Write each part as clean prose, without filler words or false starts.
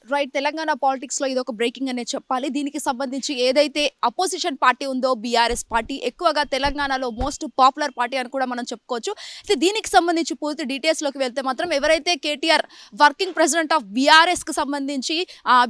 Right. Telangana పాలిటిక్స్‌లో ఇదొక breaking అనే చెప్పాలి. దీనికి సంబంధించి ఏదైతే అపోజిషన్ పార్టీ ఉందో బీఆర్ఎస్ పార్టీ ఎక్కువగా తెలంగాణలో మోస్ట్ పాపులర్ పార్టీ అని కూడా మనం చెప్పుకోవచ్చు. అయితే దీనికి సంబంధించి పూర్తి డీటెయిల్స్‌లోకి వెళ్తే మాత్రం ఎవరైతే కేటీఆర్ వర్కింగ్ ప్రెసిడెంట్ ఆఫ్ బీఆర్ఎస్‌కి సంబంధించి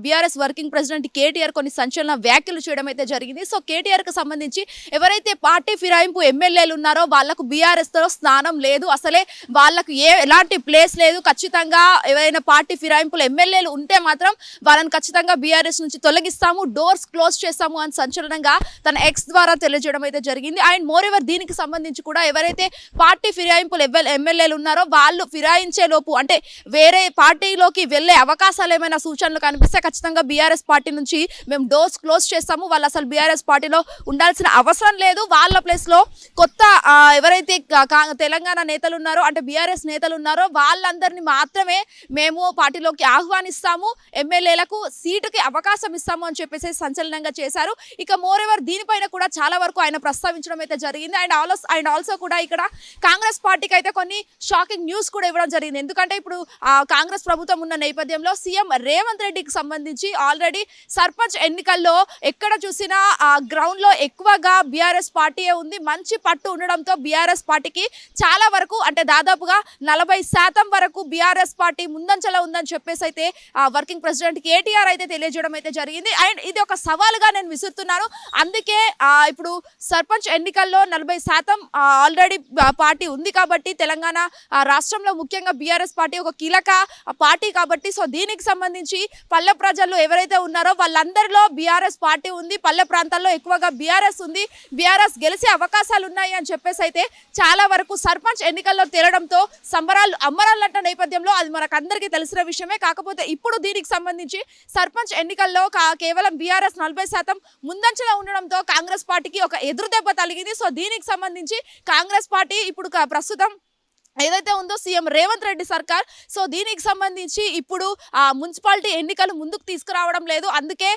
బీఆర్ఎస్ వర్కింగ్ ప్రెసిడెంట్ కేటీఆర్ కొన్ని సంచలన వ్యాఖ్యలు చేయడం అయితే జరిగింది. సో కేటీఆర్‌కి సంబంధించి ఎవరైతే పార్టీ ఫిరాయింపు ఎమ్మెల్యేలు ఉన్నారో వాళ్ళకు బీఆర్ఎస్‌లో స్థానం లేదు. అసలే వాళ్ళకు ఎలాంటి ప్లేస్ లేదు. ఖచ్చితంగా ఎవరైనా పార్టీ ఫిరాయింపులు ఎమ్మెల్యేలు ఉంటే మాత్రం వాళ్ళని ఖచ్చితంగా బీఆర్ఎస్ నుంచి తొలగిస్తాము, డోర్స్ క్లోజ్ చేస్తాము అని సంచలనంగా తన ఎక్స్ ద్వారా తెలియజేయడం అయితే జరిగింది. అండ్ మోర్ ఎవర్ దీనికి సంబంధించి కూడా ఎవరైతే పార్టీ ఫిరాయింపులు ఎమ్మెల్యేలు ఉన్నారో వాళ్ళు ఫిరాయించే లోపు అంటే వేరే పార్టీలోకి వెళ్ళే అవకాశాలు ఏమైనా సూచనలు కనిపిస్తే ఖచ్చితంగా బీఆర్ఎస్ పార్టీ నుంచి మేము డోర్స్ క్లోజ్ చేస్తాము, వాళ్ళు అసలు బీఆర్ఎస్ పార్టీలో ఉండాల్సిన అవసరం లేదు, వాళ్ళ ప్లేస్లో కొత్త ఎవరైతే తెలంగాణ నేతలు ఉన్నారో అంటే బీఆర్ఎస్ నేతలు ఉన్నారో వాళ్ళందరినీ మాత్రమే మేము పార్టీలోకి ఆహ్వానిస్తాము, ఎమ్మెల్యేలకు సీటుకి అవకాశం ఇస్తాము అని చెప్పేసి సంచలనంగా చేశారు. ఇక మోర్ ఎవర్ దీనిపైన కూడా చాలా వరకు ఆయన ప్రస్తావించడం అయితే జరిగింది. అండ్ ఆల్సో కూడా ఇక్కడ కాంగ్రెస్ పార్టీకి అయితే కొన్ని షాకింగ్ న్యూస్ కూడా ఇవ్వడం జరిగింది. ఎందుకంటే ఇప్పుడు కాంగ్రెస్ ప్రభుత్వం ఉన్న నేపథ్యంలో సీఎం రేవంత్ రెడ్డికి సంబంధించి ఆల్రెడీ సర్పంచ్ ఎన్నికల్లో ఎక్కడ చూసినా గ్రౌండ్ లో ఎక్కువగా బీఆర్ఎస్ పార్టీయే ఉంది. మంచి పట్టు ఉండడంతో బీఆర్ఎస్ పార్టీకి చాలా వరకు అంటే దాదాపుగా 40% వరకు బీఆర్ఎస్ పార్టీ ముందంచలో ఉందని చెప్పేసి అయితే వర్కింగ్ ప్రెసిడెంట్ కేటీఆర్ అయితే తెలియజేయడం అయితే జరిగింది. అండ్ ఇది ఒక సవాలుగా నేను విసురుతున్నాను. అందుకే ఇప్పుడు సర్పంచ్ ఎన్నికల్లో 40% ఆల్రెడీ పార్టీ ఉంది కాబట్టి తెలంగాణ రాష్ట్రంలో ముఖ్యంగా బీఆర్ఎస్ పార్టీ ఒక కీలక పార్టీ కాబట్టి సో దీనికి సంబంధించి పల్లె ప్రజలు ఎవరైతే ఉన్నారో వాళ్ళందరిలో బీఆర్ఎస్ పార్టీ ఉంది, పల్లె ప్రాంతాల్లో ఎక్కువగా బీఆర్ఎస్ ఉంది, బీఆర్ఎస్ గెలిచే అవకాశాలు ఉన్నాయి అని చెప్పేసి అయితే చాలా వరకు సర్పంచ్ ఎన్నికల్లో తేలడంతో సంబరాలు అమ్మరాలంట నేపథ్యంలో అది మనకు అందరికీ తెలిసిన విషయమే. కాకపోతే ఇప్పుడు దీనికి సంబంధించి సర్పంచ్ ఎన్నికల్లో కేవలం బీఆర్ఎస్ 40% ముందంచలో ఉండడంతో కాంగ్రెస్ పార్టీకి ఒక ఎదురుదెబ్బ తగిలింది. సో దీనికి సంబంధించి కాంగ్రెస్ పార్టీ ఇప్పుడు ప్రస్తుతం ఏదైతే ఉందో సీఎం రేవంత్ రెడ్డి సర్కార్ సో దీనికి సంబంధించి ఇప్పుడు మున్సిపాలిటీ ఎన్నికలు ముందుకు తీసుకురావడం లేదు. అందుకే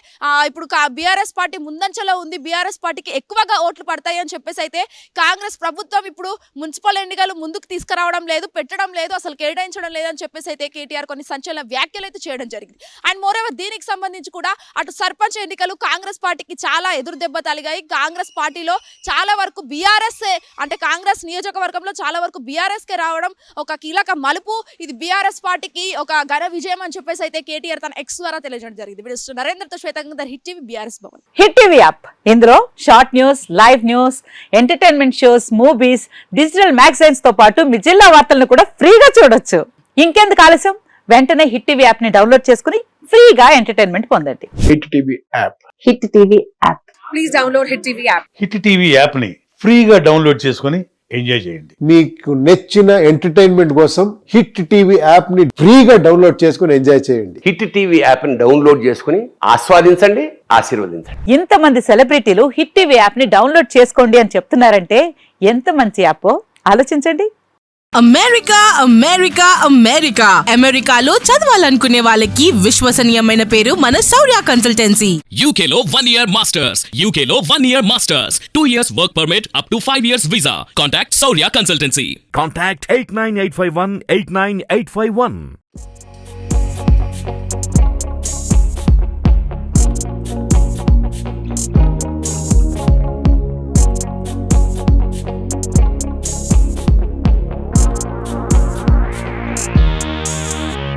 ఇప్పుడు బీఆర్ఎస్ పార్టీ ముందంచలో ఉంది, బీఆర్ఎస్ పార్టీకి ఎక్కువగా ఓట్లు పడతాయి అని చెప్పేసి అయితే కాంగ్రెస్ ప్రభుత్వం ఇప్పుడు మున్సిపల్ ఎన్నికలు ముందుకు తీసుకురావడం లేదు, పెట్టడం లేదు, అసలు కేటాయించడం లేదని చెప్పేసి అయితే కేటీఆర్ కొన్ని సంచలన వ్యాఖ్యలు అయితే చేయడం జరిగింది. అండ్ మోర్ ఎవర్ దీనికి సంబంధించి కూడా అటు సర్పంచ్ ఎన్నికలు కాంగ్రెస్ పార్టీకి చాలా ఎదురు దెబ్బ తగిలాయి. కాంగ్రెస్ పార్టీలో చాలా వరకు బీఆర్ఎస్ అంటే కాంగ్రెస్ నియోజకవర్గంలో చాలా వరకు బీఆర్ఎస్కే రావడం ఒక కీలక మలుపు. ఇది బీఆర్ఎస్ పార్టీకి ఒక ఘన విజయం అని చెప్పేసి అయితే కేటీఆర్ తన ఎక్స్ ద్వారా తెలియజేయడం జరిగింది. నరేంద్రతో శ్వేతంగా Hit TV BRS Bhavan. Hit TV app ఇందులో short news, live news, entertainment shows, movies, digital magazines తో పాటు మీ జిల్లా వార్తలను కూడా ఫ్రీగా చూడొచ్చు. ఇంకెందుకు ఆలస్యం, వెంటనే హిట్ టీవీ యాప్ ని డౌన్లోడ్ చేసుకుని ఫ్రీగా ఎంటర్టైన్మెంట్ పొందండి. Hit TV app. Hit TV app. Please download hit TV app. Hit TV app ని ఫ్రీగా డౌన్లోడ్ చేసుకుని ఎంజాయ్ చేయండి. మీకు నచ్చిన ఎంటర్టైన్మెంట్ కోసం హిట్ టీవీ యాప్ ని ఫ్రీగా డౌన్లోడ్ చేసుకుని ఎంజాయ్ చేయండి. హిట్ టీవీ యాప్ ని డౌన్లోడ్ చేసుకుని ఆస్వాదించండి, ఆశీర్వదించండి. ఇంతమంది సెలబ్రిటీలు హిట్ టీవీ యాప్ ని డౌన్లోడ్ చేసుకోండి అని చెప్తున్నారంటే ఎంత మంచి యాప్ ఆలోచించండి. అమెరికా అమెరికా అమెరికా అమెరికాలో చదవాలనుకునే వాళ్ళకి విశ్వసనీయమైన పేరు మన శౌర్య కన్సల్టెన్సీ. UK లో 1 year masters, UK లో 1 year masters, 2 years work permit up to 5 years visa. Contact Saurya Consultancy. Contact 89851 89851.